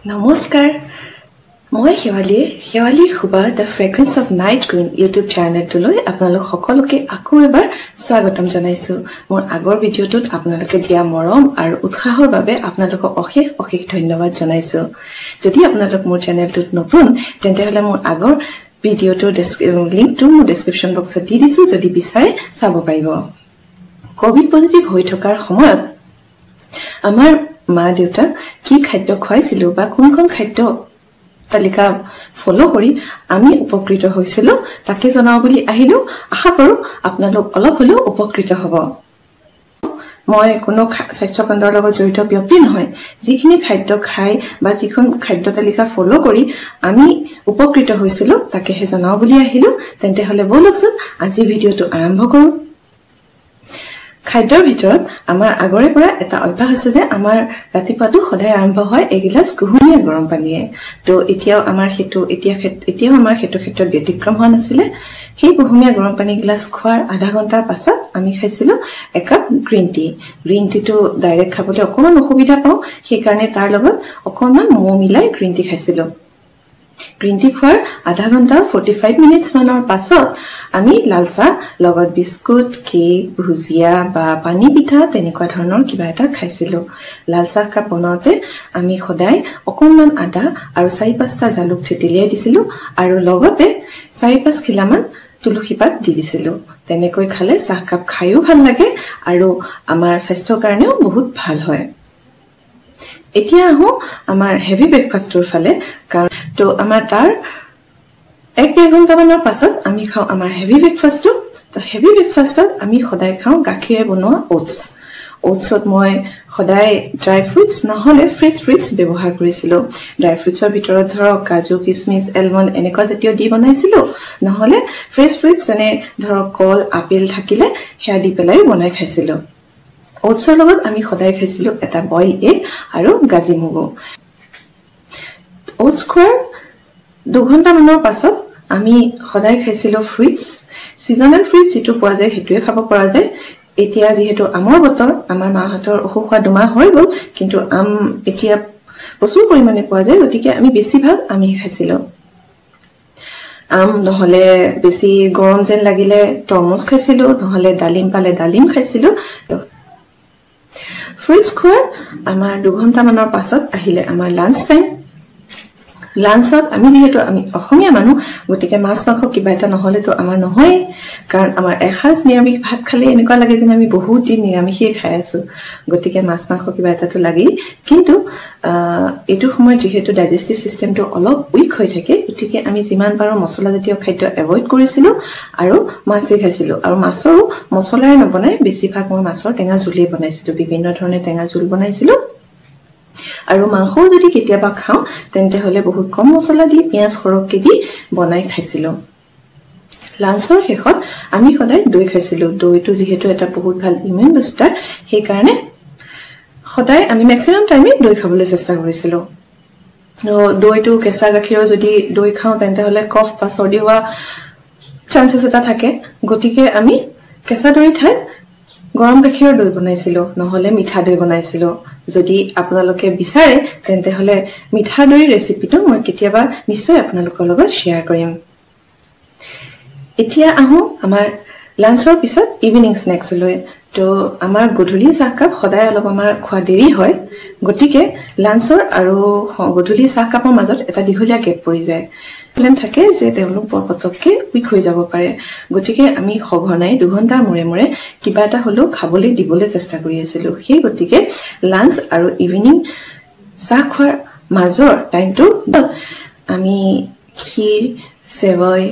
নমস্কাৰ মই শেৱালীৰ খুবা the fragrance of night queen YouTube চেনেলটোলৈ আপোনালোক সকলোকে আকৌ এবাৰ স্বাগতম জনাইছো মোৰ আগৰ ভিডিঅ'টোত আপোনালোকে দিয়া মৰম আৰু উৎসাহৰ বাবে আপোনালোকক অশেষ ধন্যবাদ জনাইছো যদি আপোনালোক মোৰ চেনেলটোত নতুন তেন্তে হলে মোৰ আগৰ ভিডিঅ'টোৰ লিংকটো মোৰ ডেসক্ৰিপচন বক্সত দি দিছো যদি বিচাৰে চাব পাৰিব কোভিড পজিটিভ হৈ থকাৰ সময়ত আমাৰ মা দেউতা কি খাদ্য খুৱাইছিল বা কোনখন খাদ্য তালিকা ফলো কৰি আমি উপকৃত হৈছিল তাকে জনাও বুলি আহিলো আশা কৰো আপোনালোক অলপ হলেও উপকৃত হ'ব মই কোনো স্বাস্থ্য কেন্দ্ৰৰ লগত জড়িত ব্যক্তি নহয় যিখিনি খাদ্য খাই বা যিখন খাদ্য তালিকা ফলো কৰি আমি উপকৃত হৈছিল তাকেহে জনাও বুলি আহিলো তেন্তে হলে বলকচোন আজি ভিডিঅ'টো আৰম্ভ কৰো খাদ্যৰ ভিতৰত আমাৰ আগৰে পৰা এটা অভ্যাস আছে যে আমাৰ ৰাতিপুৱাটো সদায় আৰম্ভ হয় এগিলাস কুহুমীয়া গৰম পানীয়ে তো এতিয়াও আমাৰ ক্ষেত্ৰত ব্যতিক্ৰম হোৱা নাছিলে সেই কুহুমীয়া গৰম পানী গিলাস খোৱাৰ আধা ঘণ্টাৰ পাছত আমি খাইছিলো একাপ গ্ৰীণ টিটো ডাইৰেক্ট খাবলৈ অকমান অসুবিধা পাওঁ সেই কাৰণে তাৰ লগত অকমান মৌ মিলাই গ্ৰীণ টি খাইছিলো গ্ৰীণ টি খোৱাৰ আধা ঘণ্টা 45 মিনিটছ মানৰ পাছত আমি লাল চাহ লগত বিস্কুট কেক ভুজিয়া বা পানী পিঠা তেনেকুৱা ধৰণৰ কিবা এটা খাইছিলো লাল চাহ কাপ বনাওতে আমি সদায় অকণমান আদা আৰু 4-5টা জালুক থেতেলিয়াই দিছিলো আৰু লগতে 4-5 খিলামান তুলসী পাত দি দিছিলো তেনেকৈ খালে চাহ কাপ খাইও ভাল লাগে আৰু আমাৰ স্বাস্থ্যৰ কাৰণেও বহুত ভাল হয় এতিয়া আহো আমাৰ হেভি ব্ৰেকফাষ্টৰ ফালে কাৰণ তো আমাৰ তাৰ 1-2 ঘণ্টামানৰ পাছত আমি খাও আমাৰ হেভি ব্ৰেকফাষ্টটো তো হেভি ব্ৰেকফাষ্টত আমি সদায় খাও গাখীৰে বনোৱা ওটছত মই সদায় ড্ৰাই ফ্ৰুটছ নহলে ফ্ৰেছ ফ্ৰুটছ ব্যৱহাৰ কৰিছিলো ড্ৰাই ফ্ৰুটছৰ ভিতৰত ধৰক কাজু কিশমিশ এলমণ্ড এনেকুৱা জাতীয় দি বনাইছিলো নহলে ফ্ৰেছ ফ্ৰুটছ যেনে ধৰক কল আপেল থাকিলে হেয়া দি পেলাই বনাই খাইছিলো ওটছৰ লগত আমি সদায় খাইছিলো এটা বইল এগ আৰু গাজি মগু ওটছ খোৱাৰ 2 ঘণ্টা মানৰ পাছত আমি সদায় খাইছিলো ফ্ৰুটছ সিজনাল ফ্ৰুটছ যেটো পোৱা যায় হেতুৱে খাব পৰা যায় এতিয়া যেহেতু আমৰ বতৰ আমাৰ মাহঁতৰ অসুখ হোৱা 2 মাহ হৈ গল কিন্তু আম এতিয়া প্ৰচুৰ পৰিমাণে পোৱা যায় গতিকে আমি বেছিভাগ আমি খাইছিলো আম নহলে বেছি গৰম যেন লাগিলে তৰমুজ খাইছিলো নহলে ডালিম পালে ডালিম খাইছিলো ফ্ৰুটছ খোৱাৰ আমাৰ 2 ঘণ্টা মানৰ পাছত আহিলে আমাৰ লাঞ্চ টাইম লাঞ্চত আমি যেহেতু আমি অসমীয়া মানুহ গতিকে মাছ মাংস কিবা এটা নহলে তো আমাৰ নহয় কাৰণ আমাৰ এসাজ নিৰামিষ ভাত খালে এনেকুৱা লাগে যেন আমি বহুত দিন নিৰামিষে খাই আছো গতিকে মাছ মাংস কিবা এটা তো লাগি কিন্তু এটো সময় যেহেতু ডাইজেষ্টিভ সিস্টেমটো অলপ উইক হৈ থাকে গতিকে আমি যিমান পাৰো মছলা জাতীয় খাদ্য এভয়েড কৰিছিলো আৰু মাছে খাইছিলো আৰু মাছৰো মছলাৰে নবনাই বেছিভাগ মই মাছৰ টেঙা জুলি বনাইছিলো বিভিন্ন ধৰণে টেঙা জুল বনাইছিলো আৰু মাংস যদি কেতিয়াবা খাও তেন্তে হলে বহুত কম মছলা দি পিয়াজ খৰককে দি বনাই খাইছিলো লাঞ্চৰ শেষত আমি সদায় দৈ খাইছিলো দৈটো যেহেতু এটা বহুত ভাল ইমিউন বুষ্টাৰ সেই কাৰণে সদায় আমি ম্যাক্সিমাম টাইমে দৈ খাবলৈ চেষ্টা কৰিছিলো দৈটো কেঁচা গাখীৰৰ যদি দৈ খাও তেন্তে হলে কফ বা চৰ্দি হোৱা চান্সেছ এটা থাকে গতিকে আমি কেঁচা দৈ ঠাই গৰম গাখীৰৰ দৈ বনাইছিলো নহলে মিঠা দৈ বনাইছিলো যদি আপোনালোকে বিচাৰে তেন্তে হলে মিঠা দৈ ৰেচিপিটো মই কেতিয়াবা নিশ্চয় আপোনালোকৰ লগত শেয়াৰ কৰিম এতিয়া আহো আমাৰ লাঞ্চৰ পিছত ইভিনিং স্নেক্স লৈ তো আমাৰ গধূলি চাহ কাপ সদায় অলপ আমাৰ খোৱা দেৰি হয় গতিকে লাঞ্চৰ আৰু গধূলি চাহ কাপৰ মাজত এটা দীঘলীয়া গেপ পৰি যায় প্ৰবলেম থাকে যে তেওঁলোক পৰপতককে উইক হৈ যাব পাৰে গতিকে আমি সঘনাই 2 ঘণ্টাৰ মূৰে কিবা এটা হলো খাবলৈ দিবলৈ চেষ্টা কৰি আছিলো সেই গতিকে লাঞ্চ আৰু ইভিনিং চাহ খোৱাৰ মাজৰ টাইমটো আমি ক্ষীৰ সেৱৈ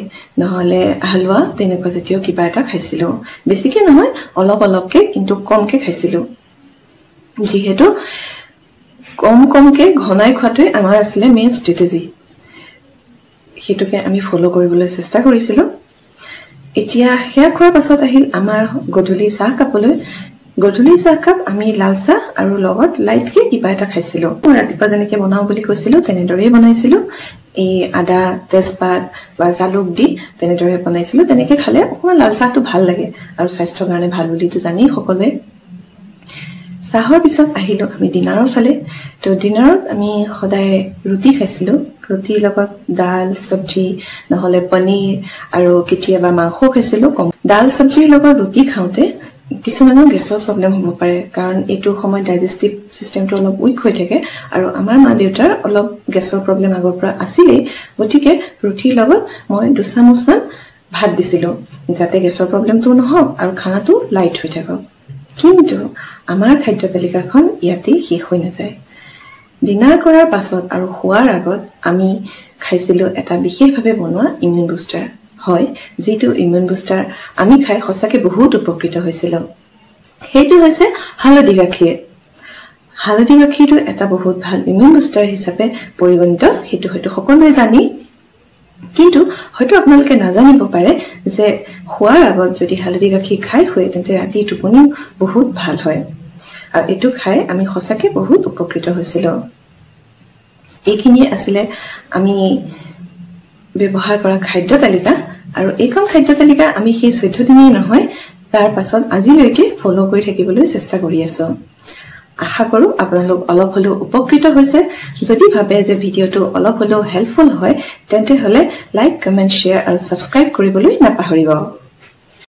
নহলে হালৱা তেনেকুৱা জাতীয় কিবা এটা খাইছিলো বেছিকে নহয় অলপকে কিন্তু কমকে খাইছিলো যেহেতু কমকে ঘনাই খোৱাটোৱে আমাৰ আছিল মেইন ষ্ট্ৰেটেজি হেতুকে আমি ফলো কৰিবলৈ চেষ্টা কৰিছিলো এতিয়া হেয়া খোৱাৰ পাছত আহিল আমাৰ গধূলি চাহ কাপলৈ গধূলি চাহ কাপ আমি লাল চাহ আৰু লগত লাইটকে কিবা এটা খাইছিলো ৰাতিপুৱা যেনেকৈ বনাও বুলি কৈছিলো তেনেদৰেই বনাইছিলো এই আদা তেজপাত বা জালুক দি তেনেদৰে বনাইছিলো তেনেকে খালে অকমান লাল চাহটো ভাল লাগে আৰু স্বাস্থ্যৰ কাৰণে ভাল বুলি তো জানি সকলোৱে চাহৰ পিছত আহিলো আমি ডিনাৰৰ ফালে তো ডিনাৰত আমি সদায় ৰুটি খাইছিলো ৰুটিৰ লগত দাল সবজি নহলে পনীৰ আৰু কেতিয়াবা মাংস খাইছিলো দাল সবজিৰ লগত ৰুটি খাওঁতে কিছুমানৰ গেছৰ প্ৰবলেম হ'ব পাৰে কাৰণ এইটো সময় ডাইজেষ্টিভ সিস্টেমটো অলপ উইক হৈ থাকে আৰু আমাৰ মা দেউতাৰ অলপ গেছৰ প্ৰবলেম আগৰ পৰা আছিলে গতিকে ৰুটিৰ লগত মই 2 চামুচমান ভাত দিছিলো যাতে গেছৰ প্ৰবলেমটো নহওক আৰু খানাটো লাইট হৈ থাকক কিন্তু আমাৰ খাদ্য তালিকাখন ইয়াতে শেষ হৈ নাযায় ডিনাৰ কৰাৰ পাছত আৰু খোৱাৰ আগত আমি খাইছিলো এটা বিশেষভাৱে বনোৱা ইমিউন বুষ্টাৰ হয় যেটো ইমিউন বুষ্টাৰ আমি খাই সঁচাকে বহুত উপকৃত হৈছিল সেইটো হৈছে হালধি গাখীৰটো এটা বহুত ভাল ইমিউন বুষ্টাৰ হিচাপে পৰিগণিত সেইটো হয়তো সকলোৱে জানি কিন্তু হয়তো আপোনালোকে নাজানিব পাৰে যে খোৱাৰ আগত যদি হালধি গাখীৰ খাই হয় তেন্তে ৰাতি টোপনি বহুত ভাল হয় আৰু এটো খাই আমি সঁচাকে বহুত উপকৃত হৈছিল এইখিনি আছিল আমি ব্যৱহাৰ কৰা খাদ্য তালিকা আৰু এইখন খাদ্য তালিকা আমি সেই 14 দিনেই নহয় তাৰ পাছত আজিলৈকে ফলো কৰি থাকিবলৈ চেষ্টা কৰি আছো আশা কৰো আপোনালোক অলপ হলেও উপকৃত হৈছে যদি ভাবে যে ভিডিওটো অলপ হলেও হেল্পফুল হয় তেন্তে হলে লাইক কমেন্ট শেয়াৰ আৰু সাবস্ক্ৰাইব কৰিবলৈ নাপাহৰিব